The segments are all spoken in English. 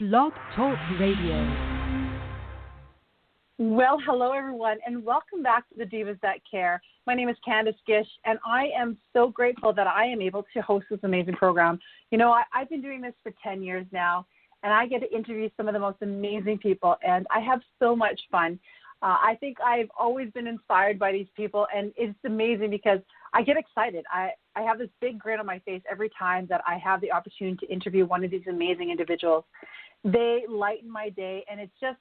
Blog Talk Radio. Well, hello, everyone, and welcome back to the Divas That Care. My name is Candice Gish, and I am so grateful that I am able to host this amazing program. You know, I've been doing this for 10 years now, and I get to interview some of the most amazing people, and I have so much fun. I think I've always been inspired by these people, and it's amazing because I get excited. I have this big grin on my face every time that I have the opportunity to interview one of these amazing individuals. They lighten my day, and it's just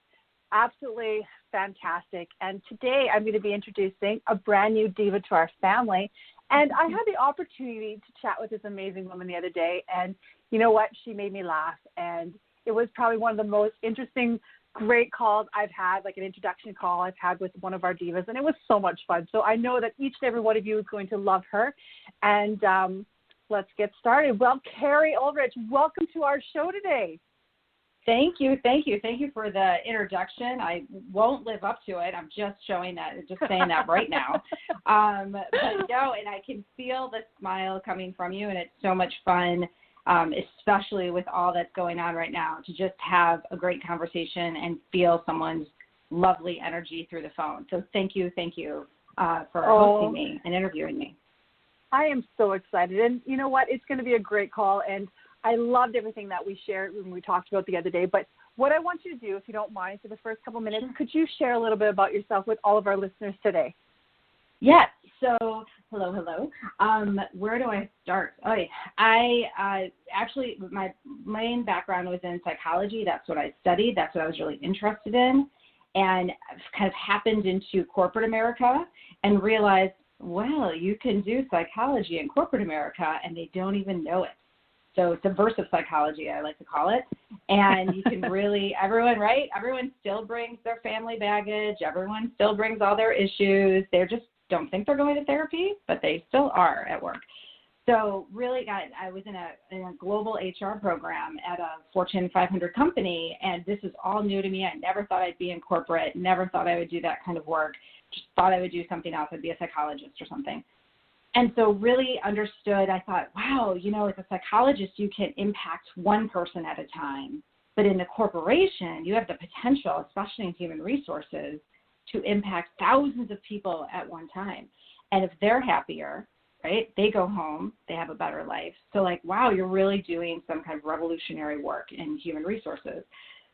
absolutely fantastic. And today I'm going to be introducing a brand new diva to our family. And I had the opportunity to chat with this amazing woman the other day. And you know what? She made me laugh. And it was probably one of the most interesting, great calls I've had, like an introduction call I've had with one of our divas. And it was so much fun. So I know that each and every one of you is going to love her. And let's get started. Well, Carrie Ulrich, welcome to our show today. Thank you for the introduction. I won't live up to it. I'm just saying that right now. But no, and I can feel the smile coming from you, and it's so much fun, especially with all that's going on right now, to just have a great conversation and feel someone's lovely energy through the phone. So thank you for hosting me and interviewing me. I am so excited, and you know what? It's going to be a great call, and I loved everything that we shared when we talked about the other day. But what I want you to do, if you don't mind, for the first couple minutes, could you share a little bit about yourself with all of our listeners today? Yes. So, hello. Where do I start? I actually, my main background was in psychology. That's what I studied. That's what I was really interested in. And I've kind of happened into corporate America and realized, well, you can do psychology in corporate America and they don't even know it. So subversive psychology, I like to call it. And you can really, everyone still brings their family baggage. Everyone still brings all their issues. They just don't think they're going to therapy, but they still are at work. So really, I was in a global HR program at a Fortune 500 company, and this is all new to me. I never thought I'd be in corporate, never thought I would do that kind of work, just thought I would do something else. I'd be a psychologist or something. And so really understood, I thought, wow, you know, as a psychologist, you can impact one person at a time. But in the corporation, you have the potential, especially in human resources, to impact thousands of people at one time. And if they're happier, right, they go home, they have a better life. So like, wow, you're really doing some kind of revolutionary work in human resources.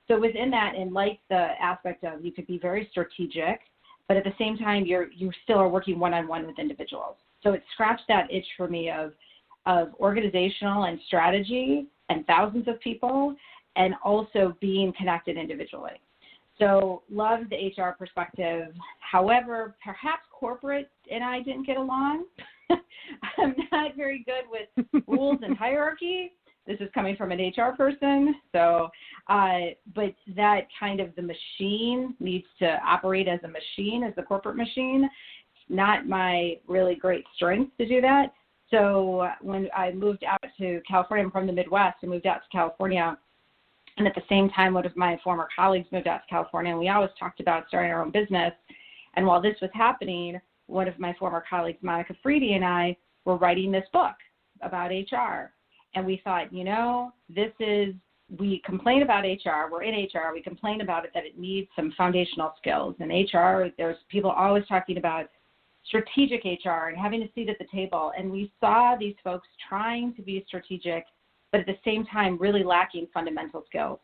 So within that, and like the aspect of you could be very strategic, but at the same time, you still are working one-on-one with individuals. So it scratched that itch for me of organizational and strategy and thousands of people, and also being connected individually. So love the HR perspective. However, perhaps corporate and I didn't get along. I'm not very good with rules and hierarchy. This is coming from an HR person. So, but that kind of the machine needs to operate as a machine, as the corporate machine. Not my really great strength to do that. So when I moved out to California, I'm from the Midwest, I moved out to California. And at the same time, one of my former colleagues moved out to California, and we always talked about starting our own business. And while this was happening, one of my former colleagues, Monica Freedy, and I were writing this book about HR. And we thought, you know, we complain about HR, we're in HR, we complain about it, that it needs some foundational skills. In HR, there's people always talking about strategic HR and having a seat at the table. And we saw these folks trying to be strategic, but at the same time really lacking fundamental skills.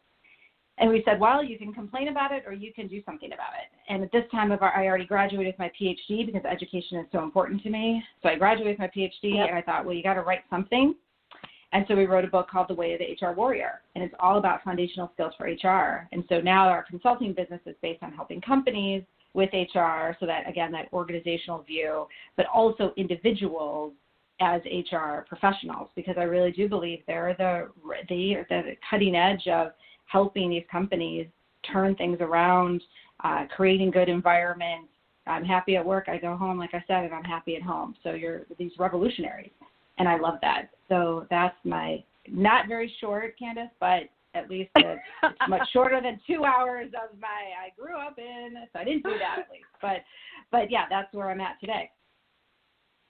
And we said, well, you can complain about it or you can do something about it. And at this time, I already graduated with my PhD because education is so important to me. So I graduated with my PhD, and I thought, well, you got to write something. And so we wrote a book called The Way of the HR Warrior, and it's all about foundational skills for HR. And so now our consulting business is based on helping companies with HR, so that, again, that organizational view, but also individuals as HR professionals, because I really do believe they're the cutting edge of helping these companies turn things around, creating good environments. I'm happy at work. I go home, like I said, and I'm happy at home. So you're these revolutionaries, and I love that. So that's my, not very short, Candice, but at least it's much shorter than 2 hours of I grew up in, so I didn't do that at least. But yeah, that's where I'm at today.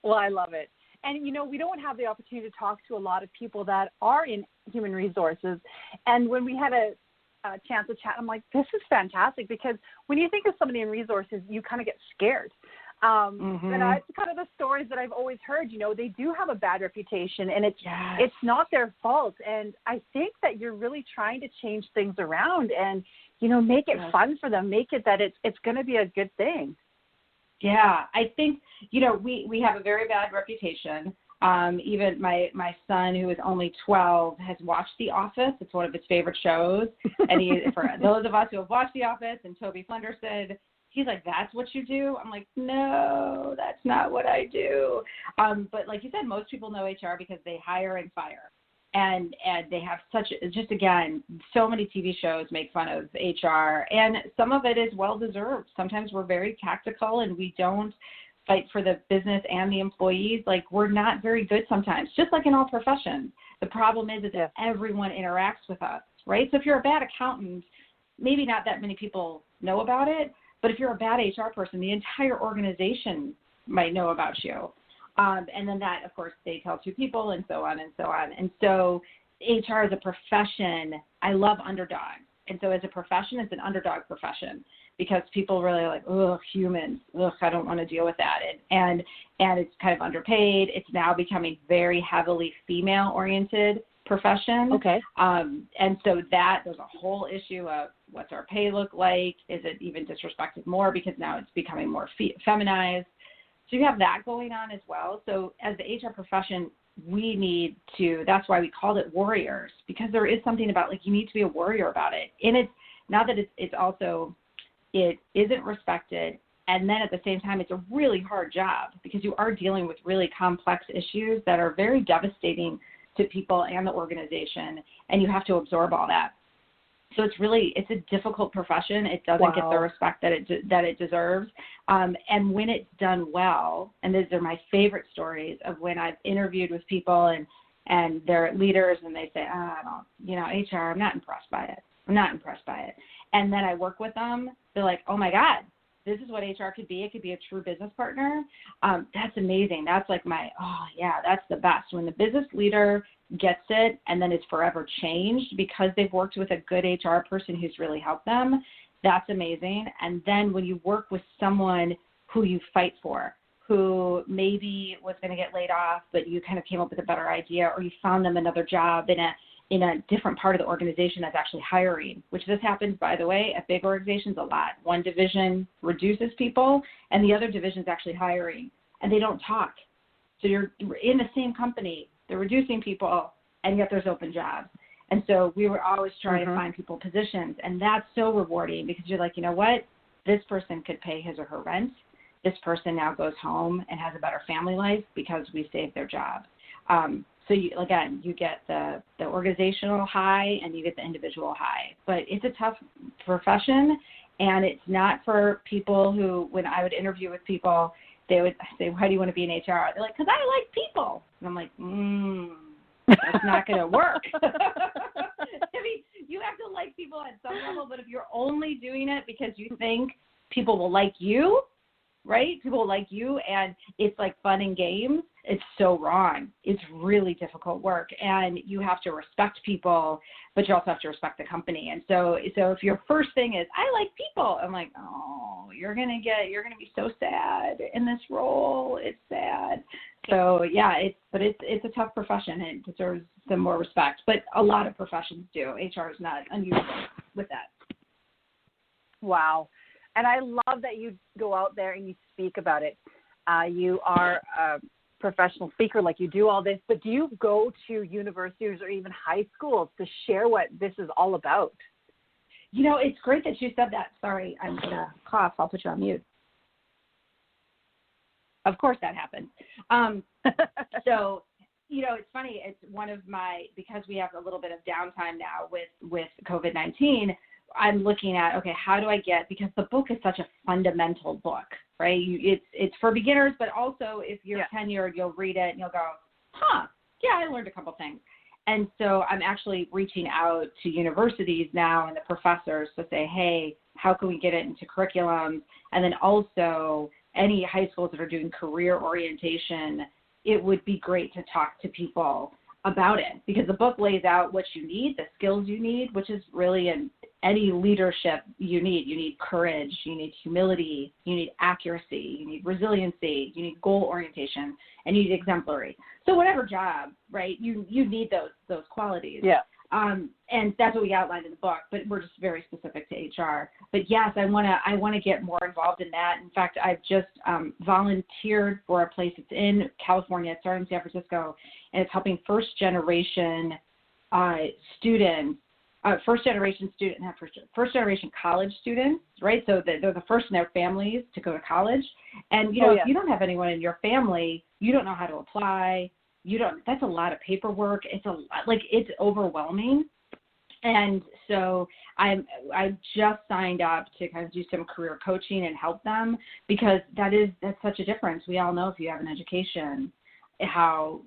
Well, I love it. And, you know, we don't have the opportunity to talk to a lot of people that are in human resources. And when we had a chance to chat. I'm like, this is fantastic, because when you think of somebody in resources, you kind of get scared. And it's kind of the stories that I've always heard. You know, they do have a bad reputation, and it's not their fault. And I think that you're really trying to change things around, and you know, make it fun for them, make it that it's going to be a good thing. Yeah, I think, you know, we have a very bad reputation. Even my son, who is only 12, has watched The Office. It's one of his favorite shows. And for those of us who have watched The Office, and Toby Flenderson, he's like, that's what you do? I'm like, no, that's not what I do. But like you said, most people know HR because they hire and fire. And they have again, so many TV shows make fun of HR, and some of it is well-deserved. Sometimes we're very tactical and we don't fight for the business and the employees. Like, we're not very good sometimes, just like in all professions. The problem is that everyone interacts with us, right? So if you're a bad accountant, maybe not that many people know about it, but if you're a bad HR person, the entire organization might know about you. And then that, of course, they tell two people, and so on and so on. And so HR as a profession, I love underdogs. And so as a profession, it's an underdog profession, because people really are like, ugh, humans, ugh, I don't want to deal with that. And it's kind of underpaid. It's now becoming very heavily female-oriented profession. Okay. And so there's a whole issue of what's our pay look like? Is it even disrespected more because now it's becoming more feminized? So you have that going on as well. So as the HR profession, we need to, that's why we called it warriors, because there is something about, like, you need to be a warrior about it. And it's not that it's also, it isn't respected. And then at the same time, it's a really hard job, because you are dealing with really complex issues that are very devastating to people and the organization, and you have to absorb all that. So it's a difficult profession. It doesn't get the respect that it deserves. And when it's done well, and these are my favorite stories of when I've interviewed with people and their leaders, and they say, HR, I'm not impressed by it. And then I work with them. They're like, oh my God, this is what HR could be. It could be a true business partner. That's amazing. That's like that's the best. When the business leader gets it and then is forever changed because they've worked with a good HR person who's really helped them, that's amazing. And then when you work with someone who you fight for, who maybe was going to get laid off, but you kind of came up with a better idea, or you found them another job in a different part of the organization that's actually hiring, which this happens, by the way, at big organizations a lot. One division reduces people, and the other division is actually hiring, and they don't talk. So you're in the same company. They're reducing people, and yet there's open jobs. And so we were always trying to find people positions, and that's so rewarding, because you're like, you know what? This person could pay his or her rent. This person now goes home and has a better family life because we saved their job. So you get the organizational high and you get the individual high. But it's a tough profession, and it's not for people who, when I would interview with people, they would say, why do you want to be in HR? They're like, because I like people. And I'm like, that's not going to work. I mean, you have to like people at some level, but if you're only doing it because you think people will like you, right? People will like you, and it's like fun and games. It's so wrong. It's really difficult work, and you have to respect people, but you also have to respect the company. And so if your first thing is, I like people, I'm like, oh, you're going to be so sad in this role. It's sad. So yeah, it's a tough profession. It deserves some more respect, but a lot of professions do. HR is not unusual with that. Wow. And I love that you go out there and you speak about it. You are a professional speaker, like you do all this, but do you go to universities or even high schools to share what this is all about? You know, it's great that you said that. Sorry, I'm going to cough. I'll put you on mute. Of course that happened. So, you know, it's funny. It's one of because we have a little bit of downtime now with COVID-19, I'm looking at, okay, how do I because the book is such a fundamental book, right? It's for beginners, but also if you're tenured, you'll read it and you'll go, I learned a couple things. And so I'm actually reaching out to universities now and the professors to say, hey, how can we get it into curriculums? And then also any high schools that are doing career orientation, it would be great to talk to people about it, because the book lays out what you need, the skills you need, which is really any leadership you need courage, you need humility, you need accuracy, you need resiliency, you need goal orientation, and you need exemplary. So whatever job, right, you need those qualities. Yeah. And that's what we outlined in the book, but we're just very specific to HR. But yes, I want to get more involved in that. In fact, I've just volunteered for a place. It's in California. It started in San Francisco, and it's helping first generation college students, right? So they're the first in their families to go to college. And, if you don't have anyone in your family, you don't know how to apply. That's a lot of paperwork. It's overwhelming. And so I just signed up to kind of do some career coaching and help them, because that's such a difference. We all know if you have an education, how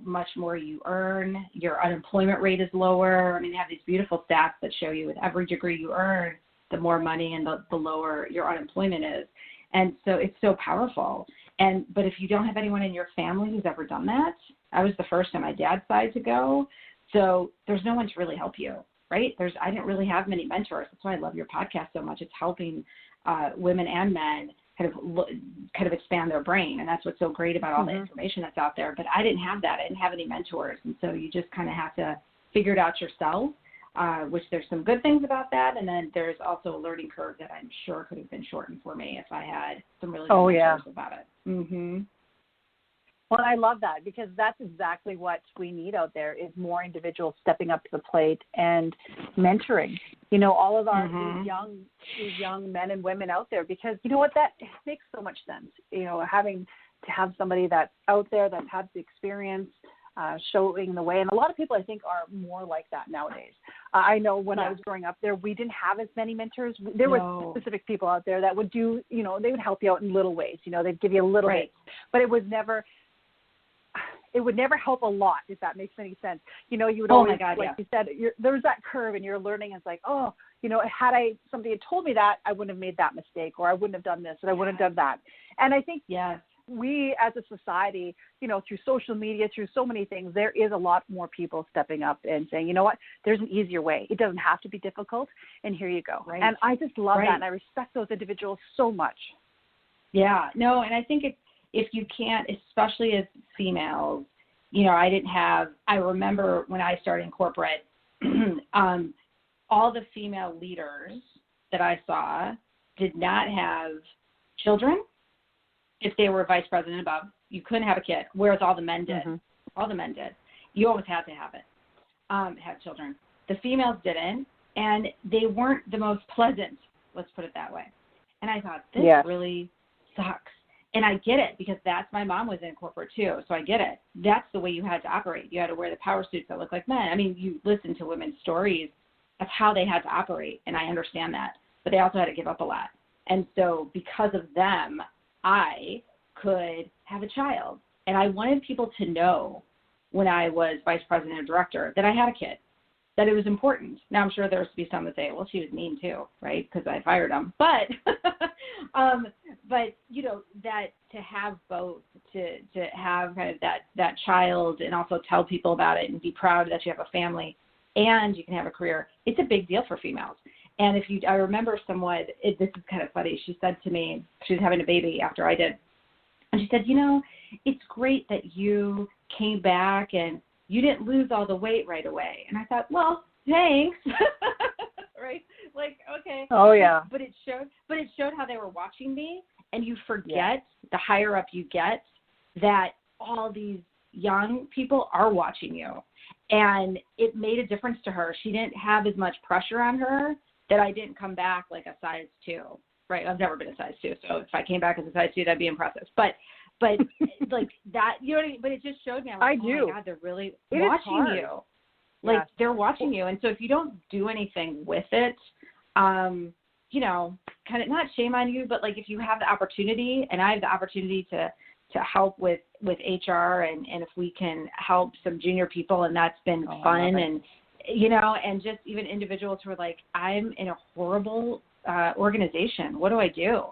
much more you earn, your unemployment rate is lower. I mean, they have these beautiful stats that show you with every degree you earn, the more money and the lower your unemployment is. And so it's so powerful. But if you don't have anyone in your family who's ever done that, I was the first on my dad's side to go. So there's no one to really help you, right? I didn't really have many mentors. That's why I love your podcast so much. It's helping women and men kind of expand their brain. And that's what's so great about all the information that's out there. But I didn't have that. I didn't have any mentors. And so you just kind of have to figure it out yourself, which there's some good things about that. And then there's also a learning curve that I'm sure could have been shortened for me if I had some really good mentors about it. Mm-hmm. Well, I love that, because that's exactly what we need out there, is more individuals stepping up to the plate and mentoring, all of our these young men and women out there, because you know what, that makes so much sense, having to have somebody that's out there, that's had the experience, showing the way. And a lot of people, I think, are more like that nowadays. I know when I was growing up there, we didn't have as many mentors. There were specific people out there that would do, they would help you out in little ways. They'd give you a little bit, but it would never help a lot, if that makes any sense. You would always, you said, there was that curve, and you're learning. It's like, had somebody had told me that, I wouldn't have made that mistake, or I wouldn't have done this, and I wouldn't have done that. And I think we as a society, through social media, through so many things, there is a lot more people stepping up and saying, you know what, there's an easier way. It doesn't have to be difficult, and here you go. Right. And I just love that, and I respect those individuals so much. Yeah, no, and I think if you can't, especially as females, I remember when I started in corporate, all the female leaders that I saw did not have children. If they were vice president above, you couldn't have a kid, whereas all the men did. All the men did. You always had to have it, have children. The females didn't, and they weren't the most pleasant, let's put it that way. And I thought, this really sucks. And I get it, because my mom was in corporate too, so I get it. That's the way you had to operate. You had to wear the power suits that look like men. I mean, you listen to women's stories of how they had to operate, and I understand that. But they also had to give up a lot. And so because of them, I could have a child. And I wanted people to know, when I was vice president or director, that I had a kid, that it was important. Now, I'm sure there's to be some that say, well, she was mean too, right, because I fired them. But, that to have both, to have kind of that child, and also tell people about it and be proud that you have a family and you can have a career, it's a big deal for females. And I remember someone, this is kind of funny, she said to me, she was having a baby after I did, and she said, it's great that you came back and you didn't lose all the weight right away. And I thought, well, thanks. Right? Like, okay. Oh, yeah. But it showed how they were watching me, and you forget, the higher up you get, that all these young people are watching you. And it made a difference to her. She didn't have as much pressure on her that I didn't come back like a size 2, right? I've never been a size 2, so if I came back as a size 2, that'd be impressive. But like that, you know what I mean? But it just showed me, I'm like, oh my God, they're really watching you. Like, they're watching you. And so if you don't do anything with it, kind of not shame on you, but like if you have the opportunity, and I have the opportunity to help with HR, and if we can help some junior people, and that's been fun, and and just even individuals who are like, I'm in a horrible organization. What do I do?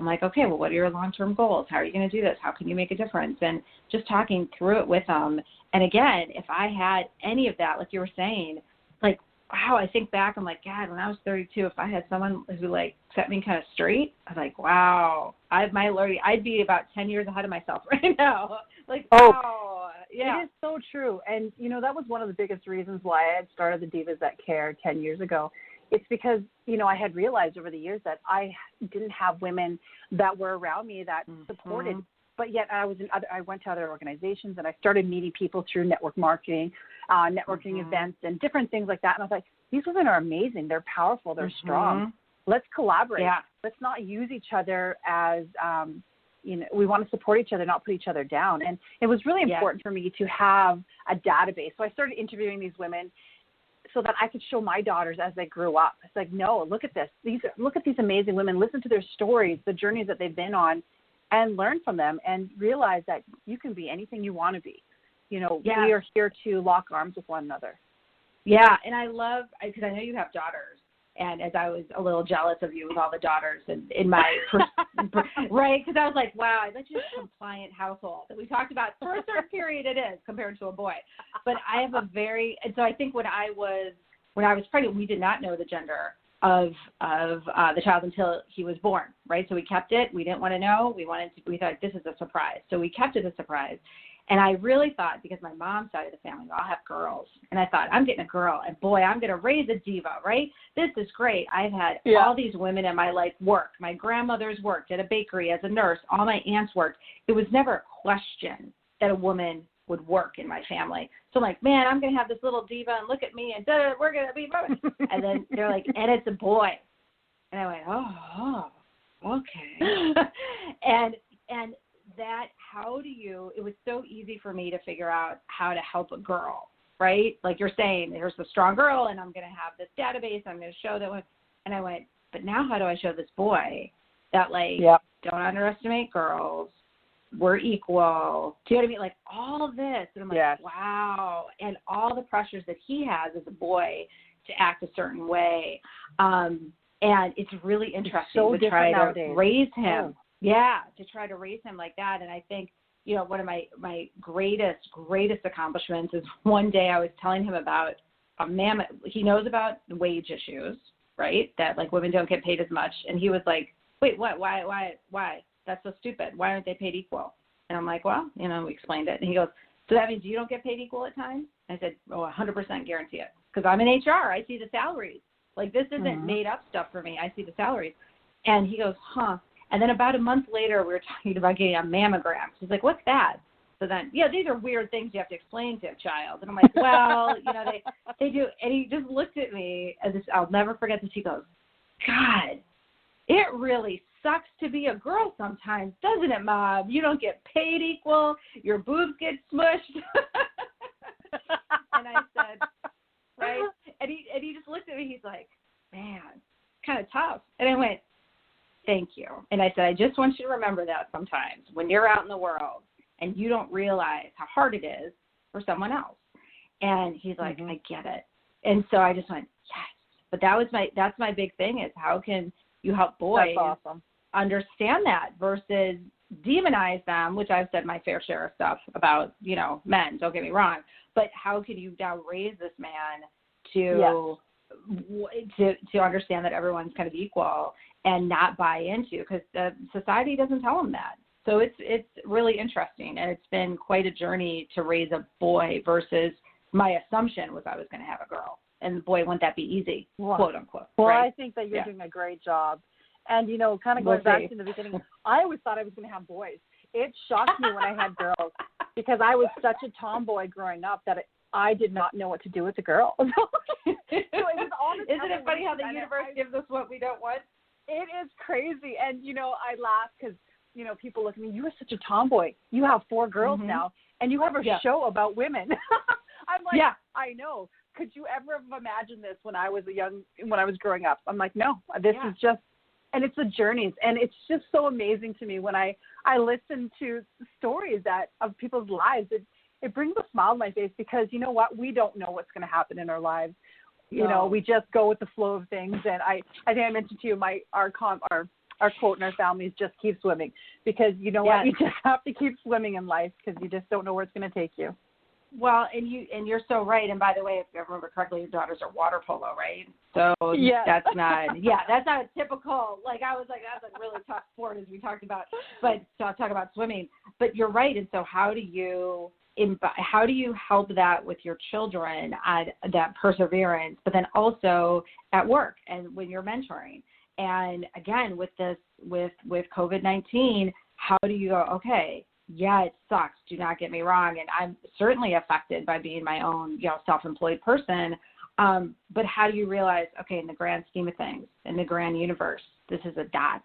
I'm like, okay, well, what are your long-term goals? How are you going to do this? How can you make a difference? And just talking through it with them. And again, if I had any of that, like you were saying, like wow, I think back, I'm like, God, when I was 32, if I had someone who like set me kind of straight, I was like, wow, I'd be about 10 years ahead of myself right now. Like, wow. Yeah. It is so true. And, you know, that was one of the biggest reasons why I had started the Divas That Care 10 years ago. It's because, you know, I had realized over the years that I didn't have women that were around me that supported, but yet I went to other organizations and I started meeting people through network marketing, networking events and different things like that. And I was like, these women are amazing. They're powerful. They're strong. Let's collaborate. Yeah. Let's not use each other as, you know, we want to support each other, not put each other down. And it was really important for me to have a database. So I started interviewing these women so that I could show my daughters as they grew up. It's like, no, look at this. Look at these amazing women. Listen to their stories, the journeys that they've been on, and learn from them and realize that you can be anything you want to be. You know, we are here to lock arms with one another. Yeah, and I love, because I know you have daughters, and as I was a little jealous of you with all the daughters and in my, right, because I was like, wow, I bet you a compliant household that we talked about for a certain period it is compared to a boy. But I have and so I think when I was pregnant, we did not know the gender of the child until he was born, right? So we kept it. We didn't want to know. We thought this is a surprise. So we kept it a surprise. And I really thought, because my mom's side of the family, I'll have girls. And I thought, I'm getting a girl. And boy, I'm going to raise a diva, right? This is great. I've had all these women in my life work. My grandmother's worked at a bakery as a nurse. All my aunts worked. It was never a question that a woman would work in my family. So I'm like, man, I'm going to have this little diva and look at me and we're going to be women. And then they're like, and it's a boy. And I went, oh okay. and that, it was so easy for me to figure out how to help a girl, right? Like you're saying, there's a strong girl and I'm going to have this database. I'm going to show that one. And I went, but now how do I show this boy that don't underestimate girls. We're equal. Do you know what I mean? Like all of this. And I'm like, wow. And all the pressures that he has as a boy to act a certain way. And it's really interesting to try to raise him. Yeah, to try to raise him like that. And I think, you know, one of my greatest accomplishments is one day I was telling him about he knows about wage issues, right? That like women don't get paid as much. And he was like, wait, what? Why? That's so stupid. Why aren't they paid equal? And I'm like, well, you know, we explained it. And he goes, so that means you don't get paid equal at times? I said, 100% guarantee it. Because I'm in HR. I see the salaries. Like this isn't made up stuff for me. I see the salaries. And he goes, huh. And then about a month later, we were talking about getting a mammogram. He's like, what's that? So then, these are weird things you have to explain to a child. And I'm like, well, you know, they do. And he just looked at me, and I'll never forget this. He goes, God, it really sucks to be a girl sometimes, doesn't it, Mom? You don't get paid equal. Your boobs get smushed. And I said, right? And he just looked at me. He's like, man, kind of tough. And I went, thank you. And I said, I just want you to remember that sometimes when you're out in the world and you don't realize how hard it is for someone else. And he's like, I get it. And so I just went, yes. But that's my big thing is how can you help boys understand that versus demonize them, which I've said my fair share of stuff about, you know, men, don't get me wrong. But how can you now raise this man to understand that everyone's kind of equal and not buy into, because society doesn't tell them that. So it's really interesting, and it's been quite a journey to raise a boy versus my assumption was I was going to have a girl. And boy, wouldn't that be easy, quote unquote. Well, right? I think that you're doing a great job. And, you know, kind of going back to the beginning, I always thought I was going to have boys. It shocked me when I had girls because I was such a tomboy growing up that I did not know what to do with the girls. So it was all the Isn't it funny how the universe gives us what we don't want? It is crazy. And, you know, I laugh because, you know, people look at me, you are such a tomboy. You have 4 girls now, and you have a show about women. I'm like, I know. Could you ever have imagined this when I was growing up? I'm like, no, this is just, and it's the journeys. And it's just so amazing to me when I listen to stories of people's lives. It brings a smile on my face because, you know what, we don't know what's going to happen in our lives. You know, we just go with the flow of things. And I think I mentioned to you our quote in our family is just keep swimming, because you know what, you just have to keep swimming in life because you just don't know where it's going to take you. Well, and you're so right. And by the way, if I remember correctly, your daughters are water polo, right? So that's not a typical, like, I was like, that's a really tough sport, as we talked about, but so I'll talk about swimming. But you're right. And so how do you help that with your children, that perseverance, but then also at work and when you're mentoring? And again, with COVID-19, how do you go, okay, yeah, it sucks. Do not get me wrong. And I'm certainly affected by being my own, self-employed person. But how do you realize, okay, in the grand scheme of things, in the grand universe, this is a dot,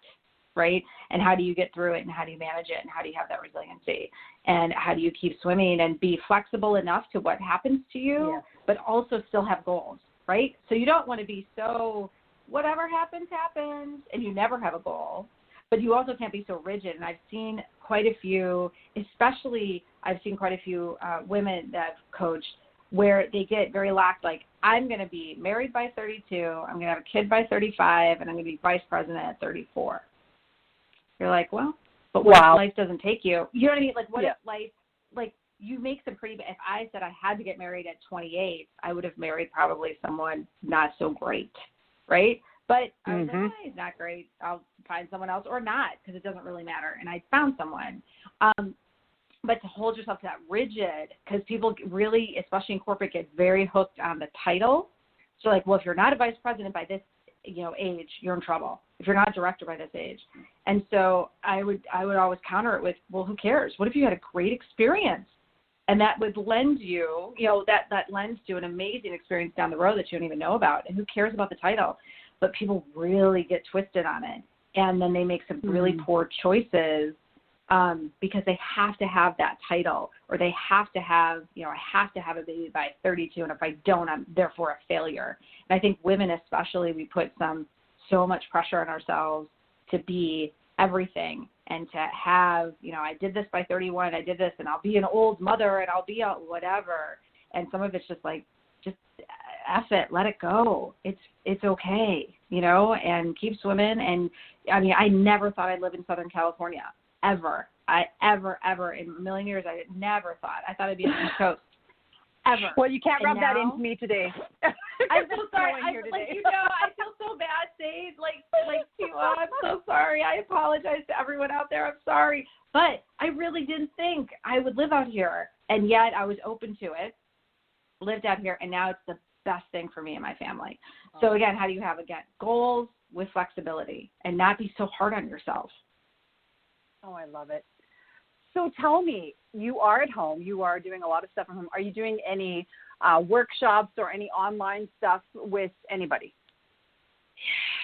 right? And how do you get through it, and how do you manage it, and how do you have that resiliency, and how do you keep swimming and be flexible enough to what happens to you, but also still have goals, right? So you don't want to be so whatever happens, happens, and you never have a goal. But you also can't be so rigid. And I've seen quite a few, women that I've coached where they get very lax, like, I'm going to be married by 32, I'm going to have a kid by 35, and I'm going to be vice president at 34. You're like, well, but what if life doesn't take you? You know what I mean? Like, what if life, like, you make some pretty, if I said I had to get married at 28, I would have married probably someone not so great, right? But I was like, he's not great. I'll find someone else, or not, because it doesn't really matter. And I found someone. But to hold yourself to that rigid, because people really, especially in corporate, get very hooked on the title. So like, well, if you're not a vice president by this, age, you're in trouble. If you're not a director by this age. And so I would always counter it with, well, who cares? What if you had a great experience? And that would lend you, that lends to an amazing experience down the road that you don't even know about. And who cares about the title? But people really get twisted on it. And then they make some really poor choices because they have to have that title, or they have to have, I have to have a baby by 32. And if I don't, I'm therefore a failure. And I think women especially, we put so much pressure on ourselves to be everything and to have, I did this by 31, I did this, and I'll be an old mother, and I'll be a whatever. And some of it's just like, just F it, let it go. It's okay, and keep swimming. And I mean, I never thought I'd live in Southern California, ever. Ever in a million years, I never thought. I thought I'd be on the East Coast, ever. Well, you can't rub that into me today. I'm so sorry. I feel so bad saying, I'm so sorry. I apologize to everyone out there. I'm sorry. But I really didn't think I would live out here. And yet I was open to it, lived out here, and now it's the best thing for me and my family. So again, how do you have, goals with flexibility and not be so hard on yourself? Oh, I love it. So tell me, you are at home. You are doing a lot of stuff from home. Are you doing any workshops or any online stuff with anybody?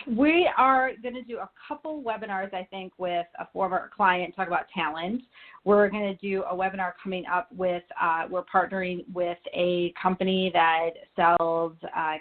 We are going to do a couple webinars, I think, with a former client, talk about talent. We're going to do a webinar coming up with, we're partnering with a company that sells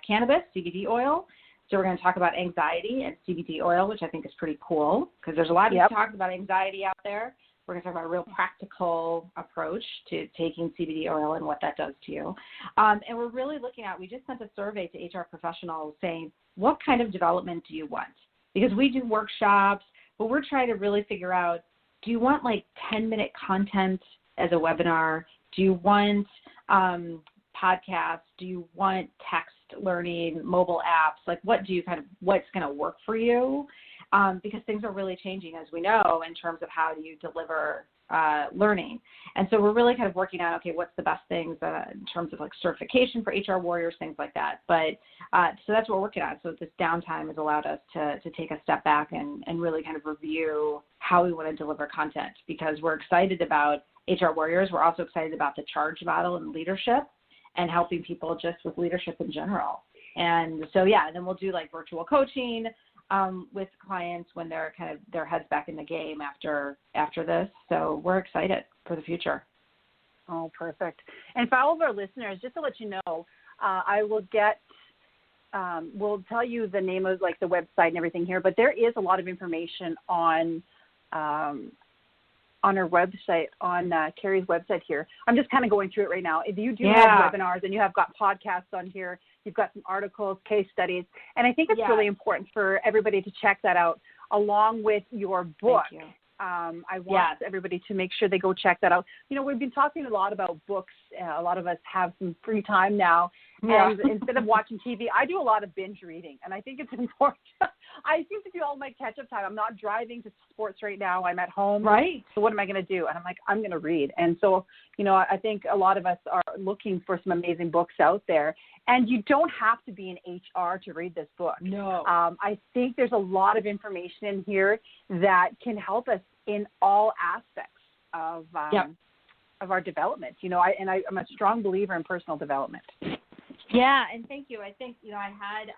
cannabis, CBD oil. So we're going to talk about anxiety and CBD oil, which I think is pretty cool, because there's a lot of talk about anxiety out there. We're going to talk about a real practical approach to taking CBD oil and what that does to you. And we're really looking at, we just sent a survey to HR professionals saying, what kind of development do you want? Because we do workshops, but we're trying to really figure out, do you want 10-minute content as a webinar? Do you want podcasts? Do you want text learning, mobile apps? What do you what's going to work for you? Because things are really changing, as we know, in terms of how do you deliver learning. And so we're really kind of working on, okay, what's the best things in terms of certification for HR warriors, things like that. But so that's what we're working on. So this downtime has allowed us to take a step back and really kind of review how we want to deliver content, because we're excited about HR warriors. We're also excited about the charge model and leadership and helping people just with leadership in general. And so, and then we'll do virtual coaching with clients when they're kind of their heads back in the game after this. So we're excited for the future. Oh, perfect. And for all of our listeners, just to let you know, I will get, we'll tell you the name of the website and everything here, but there is a lot of information on our website, on Carrie's website here. I'm just kind of going through it right now. If you do have webinars and you have got podcasts on here, you've got some articles, case studies, and I think it's really important for everybody to check that out along with your book. Thank you. I want everybody to make sure they go check that out. You know, we've been talking a lot about books. A lot of us have some free time now. And instead of watching TV, I do a lot of binge reading. And I think it's important. I seem to do all my catch-up time. I'm not driving to sports right now. I'm at home. Right. So what am I going to do? And I'm like, I'm going to read. And so, you know, I think a lot of us are looking for some amazing books out there. And you don't have to be in HR to read this book. No. I think there's a lot of information in here that can help us in all aspects of our development. You know, I'm a strong believer in personal development. Yeah, and thank you. I think, you know, I had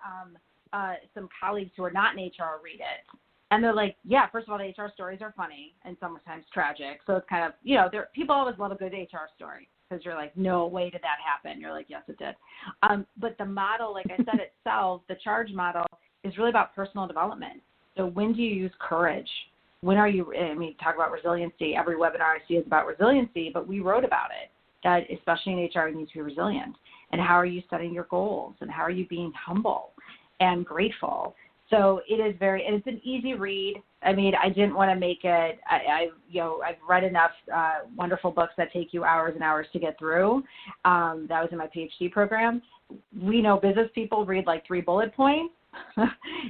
some colleagues who are not in HR read it. And they're like, yeah, first of all, the HR stories are funny and sometimes tragic. So it's kind of, you know, people always love a good HR story because you're like, no way did that happen. You're like, yes, it did. But the model, like I said itself, the CHARGE model is really about personal development. So when do you use courage? When are you, I mean, talk about resiliency. Every webinar I see is about resiliency, but we wrote about it, that especially in HR, you need to be resilient. And how are you setting your goals? And how are you being humble and grateful? So it is it's an easy read. I mean, I didn't want to make it, I've read enough wonderful books that take you hours and hours to get through. That was in my PhD program. We know business people read like 3 bullet points.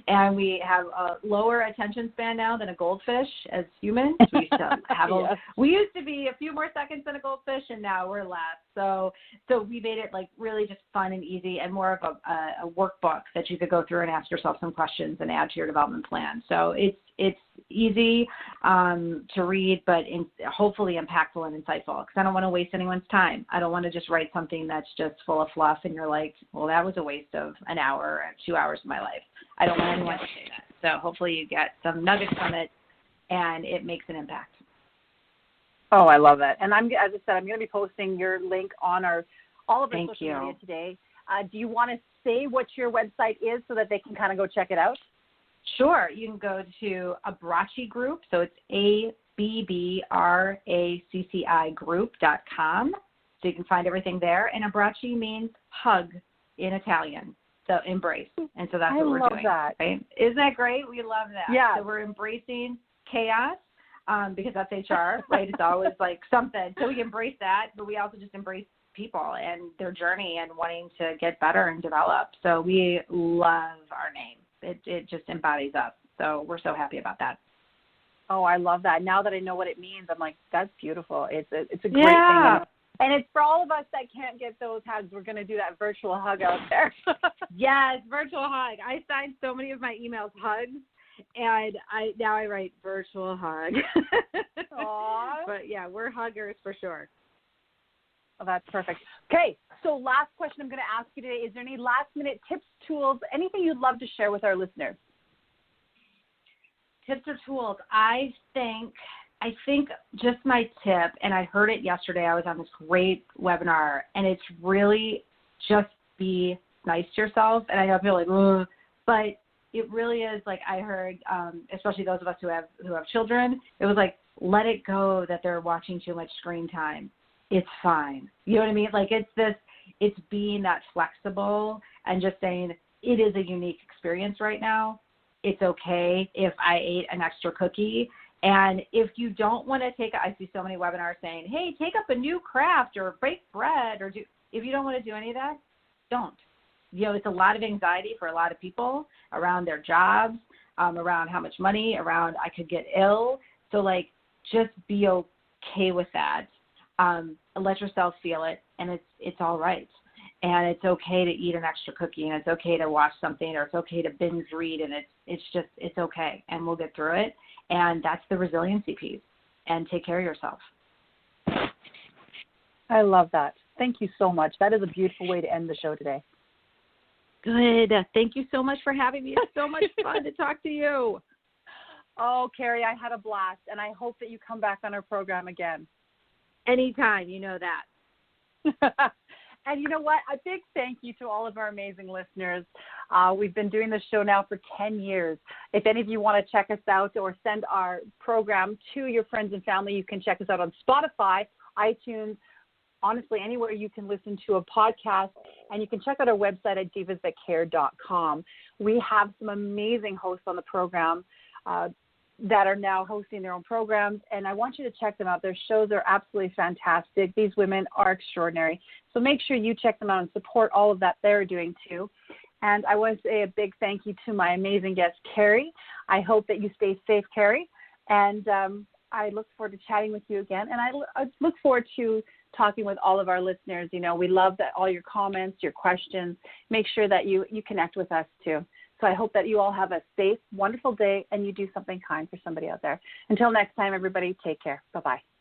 And we have a lower attention span now than a goldfish as humans. We used to have we used to be a few more seconds than a goldfish, and now we're less. So we made it like really just fun and easy, and more of a workbook that you could go through and ask yourself some questions and add to your development plan. So it's easy to read, but hopefully impactful and insightful, because I don't want to waste anyone's time. I don't want to just write something that's just full of fluff and you're like, well, that was a waste of an hour or 2 hours of my life. I don't want anyone to say that. So hopefully you get some nuggets from it and it makes an impact. Oh, I love it. And as I said, I'm going to be posting your link on all of our social media today. Do you want to say what your website is so that they can kind of go check it out? Sure. You can go to Abracci Group. So it's ABBRACCI group.com. So you can find everything there. And Abracci means hug in Italian. So embrace. And so that's what we're doing. I love that. Right? Isn't that great? We love that. Yeah. So we're embracing chaos because that's HR, right? It's always like something. So we embrace that, but we also just embrace people and their journey and wanting to get better and develop. So we love our name. It just embodies us. So we're so happy about that. Oh, I love that. Now that I know what it means, I'm like, that's beautiful. It's a great thing. And it's for all of us that can't get those hugs. We're going to do that virtual hug out there. Yes, virtual hug. I signed so many of my emails hugs, and I write virtual hug. Aww. But yeah, we're huggers for sure. Oh, that's perfect. Okay, so last question I'm going to ask you today. Is there any last-minute tips, tools, anything you'd love to share with our listeners? Tips or tools? I think just my tip, and I heard it yesterday. I was on this great webinar, and it's really just be nice to yourself. And I know people are like, ugh, but it really is like I heard, especially those of us who have children, it was like, let it go that they're watching too much screen time. It's fine. You know what I mean? Like it's being that flexible and just saying it is a unique experience right now. It's okay if I ate an extra cookie. And if you don't want to I see so many webinars saying, hey, take up a new craft or bake bread if you don't want to do any of that, don't. You know, it's a lot of anxiety for a lot of people around their jobs, around how much money, around I could get ill. So like, just be okay with that. Let yourself feel it, and it's all right. And it's okay to eat an extra cookie, and it's okay to watch something, or it's okay to binge read, and it's okay, and we'll get through it. And that's the resiliency piece. And take care of yourself. I love that. Thank you so much. That is a beautiful way to end the show today. Good. Thank you so much for having me. It's so much fun to talk to you. Oh, Carrie, I had a blast, and I hope that you come back on our program again. Anytime, you know that. And you know what? A big thank you to all of our amazing listeners. We've been doing this show now for 10 years. If any of you want to check us out or send our program to your friends and family, you can check us out on Spotify, iTunes, honestly, anywhere you can listen to a podcast. And you can check out our website at divasthatcare.com. We have some amazing hosts on the program. that are now hosting their own programs, and I want you to check them out. Their shows are absolutely fantastic. These women are extraordinary. So make sure you check them out and support all of that they're doing too. And I want to say a big thank you to my amazing guest, Carrie. I hope that you stay safe, Carrie. And I look forward to chatting with you again. And I look forward to talking with all of our listeners. You know, we love that all your comments, your questions. Make sure that you connect with us too. So I hope that you all have a safe, wonderful day and you do something kind for somebody out there. Until next time, everybody, take care. Bye-bye.